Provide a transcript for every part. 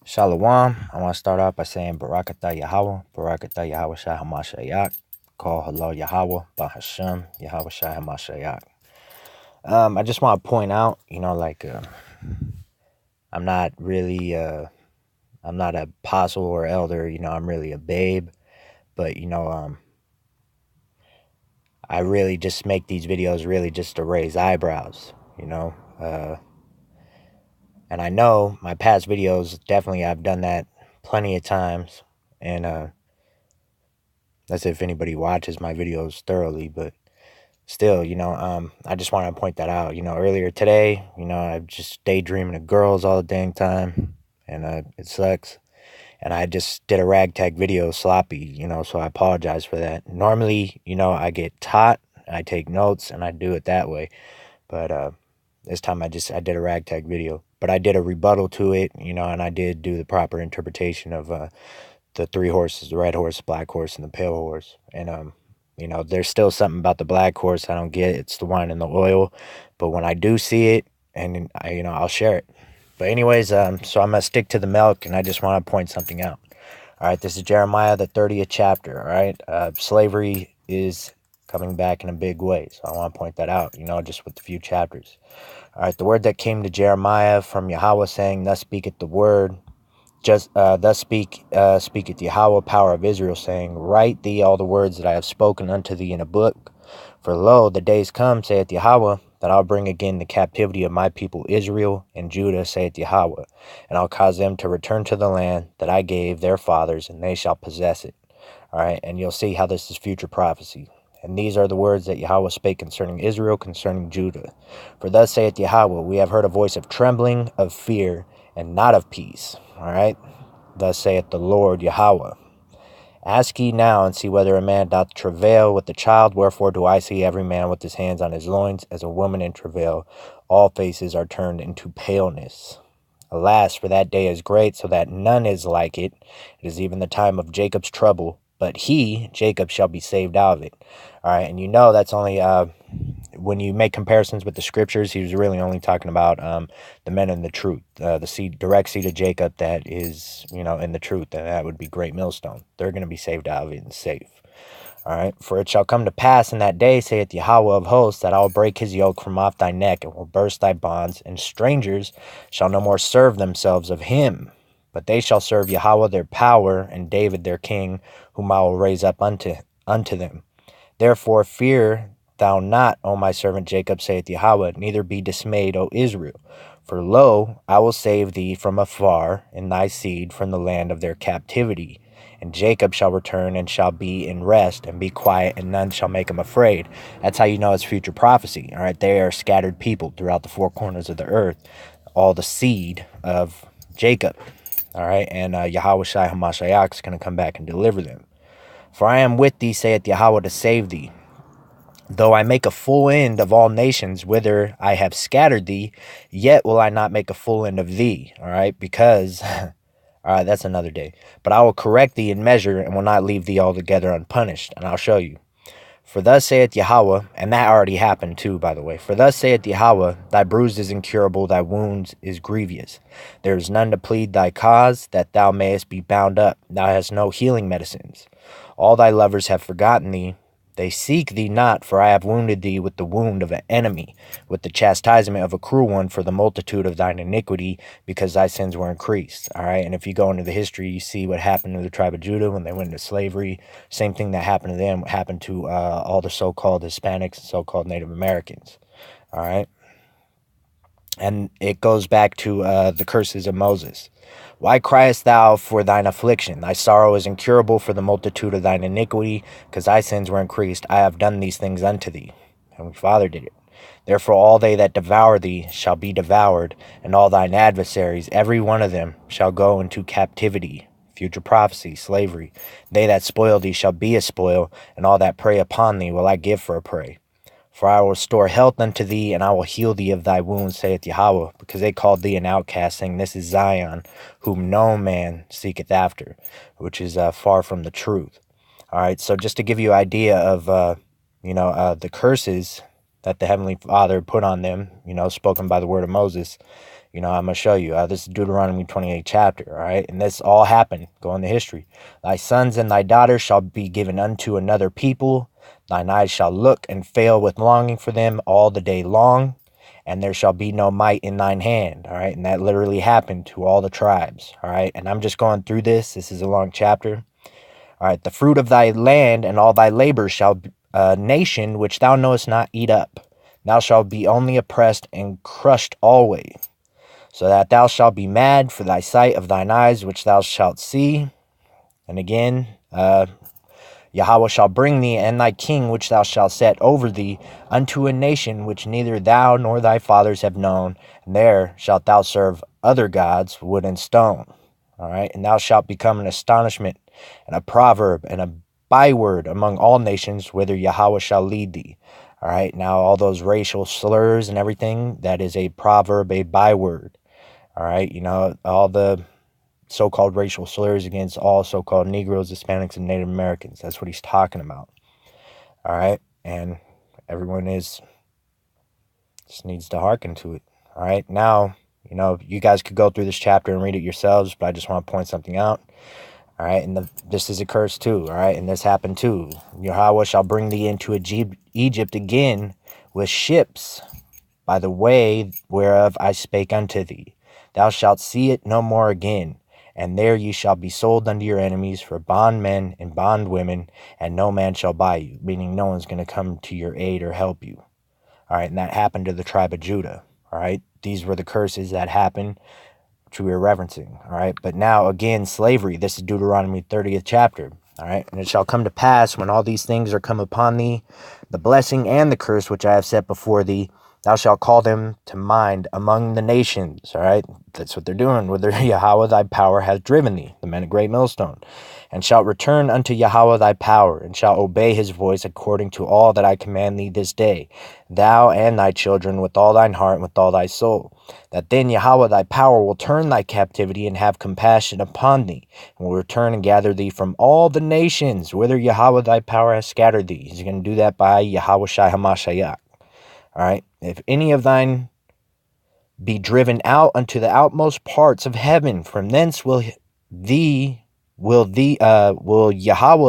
Shalom. I want to start off by saying Barakatah Yahweh, Barakatah Yahweh Shai Hamashayak, Call Halal Yahweh, Bahashem, Yahweh Shai Hamashayak. I just want to point out, I'm not really, I'm not an apostle or elder, I'm really a babe, but, I really just make these videos really just to raise eyebrows, and I know my past videos, definitely I've done that plenty of times, and, that's if anybody watches my videos thoroughly, but still, I just want to point that out. Earlier today, I'm just daydreaming of girls all the dang time, and it sucks. And I just did a ragtag video sloppy, so I apologize for that. Normally, I get taught, I take notes, and I do it that way. But this time I did a ragtag video. But I did a rebuttal to it, and I did do the proper interpretation of the three horses, the red horse, the black horse, and the pale horse. And there's still something about the black horse I don't get. It's the wine and the oil. But when I do see it, and I'll share it. But anyways, so I'm gonna stick to the milk, and I just want to point something out. All right, this is Jeremiah, the 30th chapter. All right, slavery is coming back in a big way, so I want to point that out. Just with a few chapters. All right, the word that came to Jeremiah from Yahweh, saying, "Thus speaketh the word." Thus speaketh Yahweh, power of Israel, saying, Write thee all the words that I have spoken unto thee in a book. For lo, the days come, saith Yahweh, that I'll bring again the captivity of my people Israel and Judah, saith Yahweh, and I'll cause them to return to the land that I gave their fathers, and they shall possess it. All right, and you'll see how this is future prophecy. And these are the words that Yahweh spake concerning Israel, concerning Judah. For thus saith Yahweh, we have heard a voice of trembling, of fear, and not of peace. All right, thus saith the Lord Yahweh. Ask ye now, and see whether a man doth travail with the child. Wherefore do I see every man with his hands on his loins, as a woman in travail? All faces are turned into paleness. Alas, for that day is great, so that none is like it. It is even the time of Jacob's trouble, but he, Jacob, shall be saved out of it. All right, and that's only when you make comparisons with the scriptures, he was really only talking about the men in the truth, the seed, direct seed of Jacob that is, in the truth, and that would be Great Millstone. They're going to be saved out of it and safe. All right, for it shall come to pass in that day, saith Yahweh of hosts, that I will break his yoke from off thy neck, and will burst thy bonds, and strangers shall no more serve themselves of him, but they shall serve Yahweh their power, and David their king, whom I will raise up unto them. Therefore fear thou not, O my servant Jacob, saith Yahweh, neither be dismayed, O Israel. For lo, I will save thee from afar, and thy seed from the land of their captivity. And Jacob shall return, and shall be in rest, and be quiet, and none shall make him afraid. That's how you know it's future prophecy. All right, they are scattered people throughout the four corners of the earth, all the seed of Jacob. All right, and Yahweh Shai Hamashiach is going to come back and deliver them. For I am with thee, saith Yahweh, to save thee. Though I make a full end of all nations whither I have scattered thee, yet will I not make a full end of thee. All right, because, all right, that's another day. But I will correct thee in measure, and will not leave thee altogether unpunished. And I'll show you. For thus saith Yahweh, and that already happened too, by the way. For thus saith Yahweh, thy bruise is incurable, thy wounds is grievous. There is none to plead thy cause, that thou mayest be bound up. Thou hast no healing medicines. All thy lovers have forgotten thee. They seek thee not, for I have wounded thee with the wound of an enemy, with the chastisement of a cruel one for the multitude of thine iniquity, because thy sins were increased. All right, and if you go into the history, you see what happened to the tribe of Judah when they went into slavery. Same thing that happened to them happened to all the so-called Hispanics and so-called Native Americans. All right, and it goes back to the curses of Moses. Why criest thou for thine affliction? Thy sorrow is incurable for the multitude of thine iniquity, because thy sins were increased. I have done these things unto thee. Heavenly Father did it. Therefore all they that devour thee shall be devoured, and all thine adversaries, every one of them, shall go into captivity. Future prophecy, slavery. They that spoil thee shall be a spoil, and all that prey upon thee will I give for a prey. For I will restore health unto thee, and I will heal thee of thy wounds, saith Yahweh, because they called thee an outcast, saying, This is Zion, whom no man seeketh after, which is far from the truth. All right, so just to give you an idea of, the curses that the Heavenly Father put on them, spoken by the word of Moses, You know, I'm going to show you. This is Deuteronomy 28 chapter, all right? And this all happened. Go into history. Thy sons and thy daughters shall be given unto another people. Thine eyes shall look and fail with longing for them all the day long. And there shall be no might in thine hand, all right? And that literally happened to all the tribes, all right? And I'm just going through this. This is a long chapter. All right, the fruit of thy land and all thy labor shall a nation which thou knowest not eat up. Thou shalt be only oppressed and crushed always, so that thou shalt be mad for thy sight of thine eyes which thou shalt see. And again, Yahweh shall bring thee and thy king which thou shalt set over thee unto a nation which neither thou nor thy fathers have known, and there shalt thou serve other gods, wood and stone. All right, and thou shalt become an astonishment and a proverb and a byword among all nations, whither Yahweh shall lead thee. All right, now all those racial slurs and everything, that is a proverb, a byword. All right, you know, all the so-called racial slurs against all so-called Negroes, Hispanics, and Native Americans. That's what he's talking about. All right, and everyone just needs to hearken to it. All right, now, you know, you guys could go through this chapter and read it yourselves, but I just want to point something out. All right, and this is a curse too, all right, and this happened too. Yahweh shall bring thee into Egypt again with ships by the way whereof I spake unto thee. Thou shalt see it no more again, and there ye shall be sold unto your enemies for bondmen and bondwomen, and no man shall buy you, meaning no one's going to come to your aid or help you. All right, and that happened to the tribe of Judah, all right? These were the curses that happened, which we were referencing, all right? But now, again, slavery. This is Deuteronomy 30th chapter, all right? And it shall come to pass when all these things are come upon thee, the blessing and the curse which I have set before thee, thou shalt call them to mind among the nations, all right? That's what they're doing, whither Yahweh thy power hath driven thee, the men of great millstone, and shalt return unto Yahweh thy power, and shalt obey his voice according to all that I command thee this day, thou and thy children with all thine heart and with all thy soul. That then Yahweh thy power will turn thy captivity and have compassion upon thee, and will return and gather thee from all the nations, whither Yahweh thy power has scattered thee. He's going to do that by Yahweh Shai Hamashiach. All right. If any of thine be driven out unto the outmost parts of heaven, from thence will Yahweh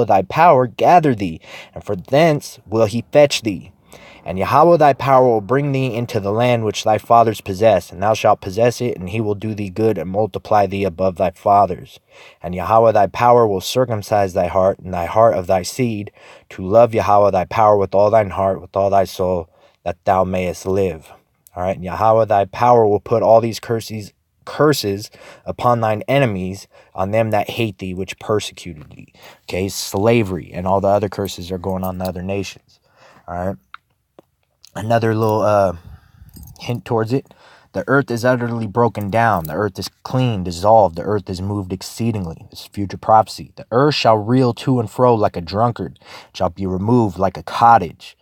thy power gather thee, and for thence will he fetch thee. And Yahweh thy power will bring thee into the land which thy fathers possessed, and thou shalt possess it, and he will do thee good and multiply thee above thy fathers. And Yahweh thy power will circumcise thy heart and the heart of thy seed, to love Yahweh thy power with all thine heart, with all thy soul, that thou mayest live. All right, and Yahweh thy power will put all these curses upon thine enemies, on them that hate thee, which persecuted thee. Okay, slavery and all the other curses are going on the other nations. All right. Another little hint towards it. The earth is utterly broken down. The earth is clean, dissolved. The earth is moved exceedingly. This is future prophecy. The earth shall reel to and fro like a drunkard, shall be removed like a cottage.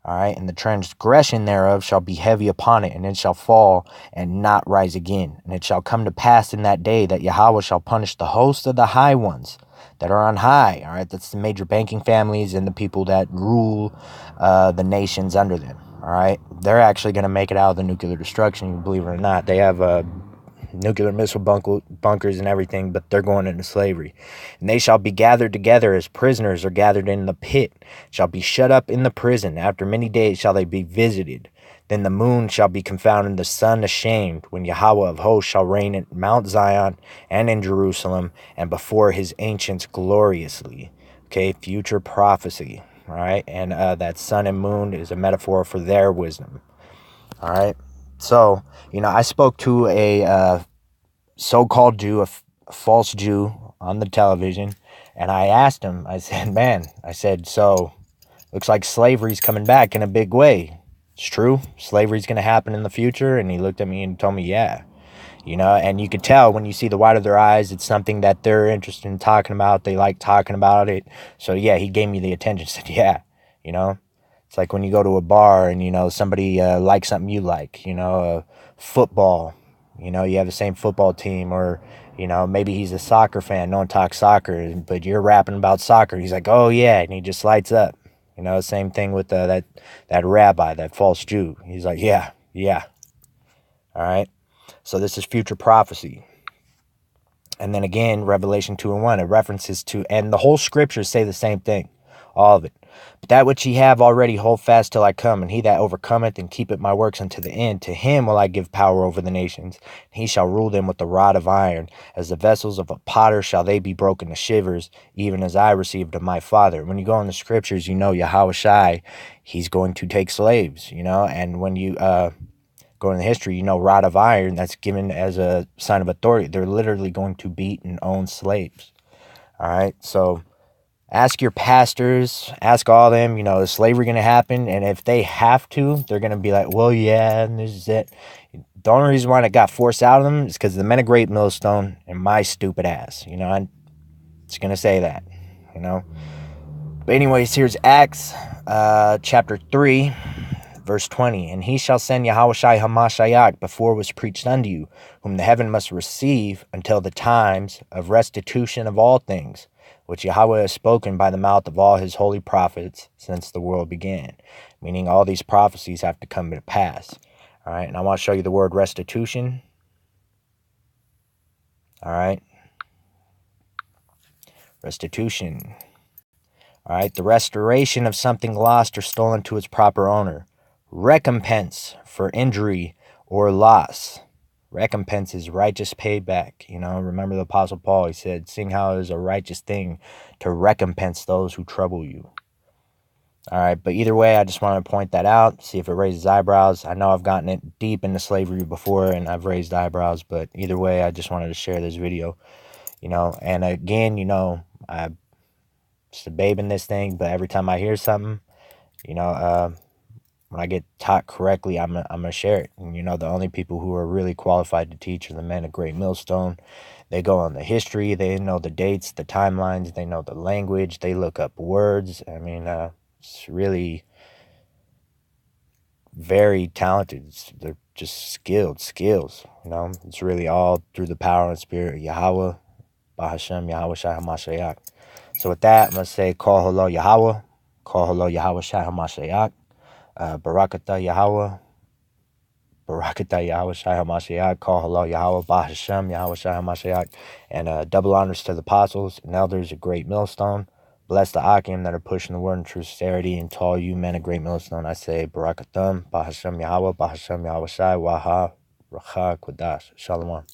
All right, and the transgression thereof shall be heavy upon it, and it shall fall and not rise again. And it shall come to pass in that day that Yahweh shall punish the host of the high ones that are on high. All right, that's the major banking families and the people that rule the nations under them. All right, they're actually going to make it out of the nuclear destruction, believe it or not. They have nuclear missile bunkers and everything, but they're going into slavery. And they shall be gathered together as prisoners are gathered in the pit, shall be shut up in the prison. After many days shall they be visited. Then the moon shall be confounded, the sun ashamed, when Yahweh of hosts shall reign at Mount Zion and in Jerusalem, and before his ancients gloriously. Okay, future prophecy. All right, and that sun and moon is a metaphor for their wisdom. All right, so, you know, I spoke to a so-called Jew, a false Jew on the television, and I asked him, I said, man, I said, so looks like slavery's coming back in a big way. It's true. Slavery's going to happen in the future. And he looked at me and told me, yeah. You know, and you could tell when you see the white of their eyes, it's something that they're interested in talking about. They like talking about it. So, yeah, he gave me the attention. Said, yeah, you know, it's like when you go to a bar and, you know, somebody likes something you like, you know, football, you know, you have the same football team, or, you know, maybe he's a soccer fan. No one talks soccer, but you're rapping about soccer. He's like, oh, yeah. And he just lights up. You know, same thing with that rabbi, that false Jew. He's like, yeah. All right. So this is future prophecy. And then again, Revelation 2:1, it references to, and the whole scriptures say the same thing, all of it. But that which ye have already hold fast till I come, and he that overcometh and keepeth my works unto the end, to him will I give power over the nations. He shall rule them with the rod of iron. As the vessels of a potter shall they be broken to shivers, even as I received of my Father. When you go in the scriptures, you know Yahweh Shai, he's going to take slaves, you know, and when you go into history, you know, rod of iron, that's given as a sign of authority. They're literally going to beat and own slaves. All right. So ask your pastors, ask all them, you know, is slavery going to happen? And if they have to, they're going to be like, well, yeah, and this is it. The only reason why it got forced out of them is because the men of Great Millstone and my stupid ass, you know, I'm just going to say that, you know. But anyways, here's Acts chapter 3. Verse 20, and he shall send Yahushai Hamashiach before was preached unto you, whom the heaven must receive until the times of restitution of all things, which Yahweh has spoken by the mouth of all his holy prophets since the world began. Meaning all these prophecies have to come to pass. All right, and I want to show you the word restitution. All right. Restitution. All right, the restoration of something lost or stolen to its proper owner. Recompense for injury or loss. Recompense is righteous payback. You know, remember the Apostle Paul, he said, seeing how it is a righteous thing to recompense those who trouble you. All right, but either way, I just want to point that out, see if it raises eyebrows. I know I've gotten it deep into slavery before and I've raised eyebrows, but either way, I just wanted to share this video, you know. And again, you know, I'm just a babe in this thing, but every time I hear something, you know, when I get taught correctly, I'm gonna share it. And, you know, the only people who are really qualified to teach are the men of Great Millstone. They go on the history. They know the dates, the timelines. They know the language. They look up words. I mean, it's really very talented. They're just skills. You know, it's really all through the power and spirit of Yahweh, Bahashem, Yahweh Shai HaMashiach. So with that, I'm going to say, Kol Holo Yahweh, Kol Holo Yahweh Shai HaMashiach. Barakatah Yahweh, Barakatah Yahweh Shai HaMashiach, Kol Halo Yahweh, Bahashem Yahweh Shai HaMashiach, and double honors to the apostles and elders of Great Millstone. Bless the Akim that are pushing the word in true sincerity, and to all you men of Great Millstone, I say Barakatam, Bahashem Yahweh, Bahashem Yahweh Shai, Waha, Racha, Kodash, Shalom.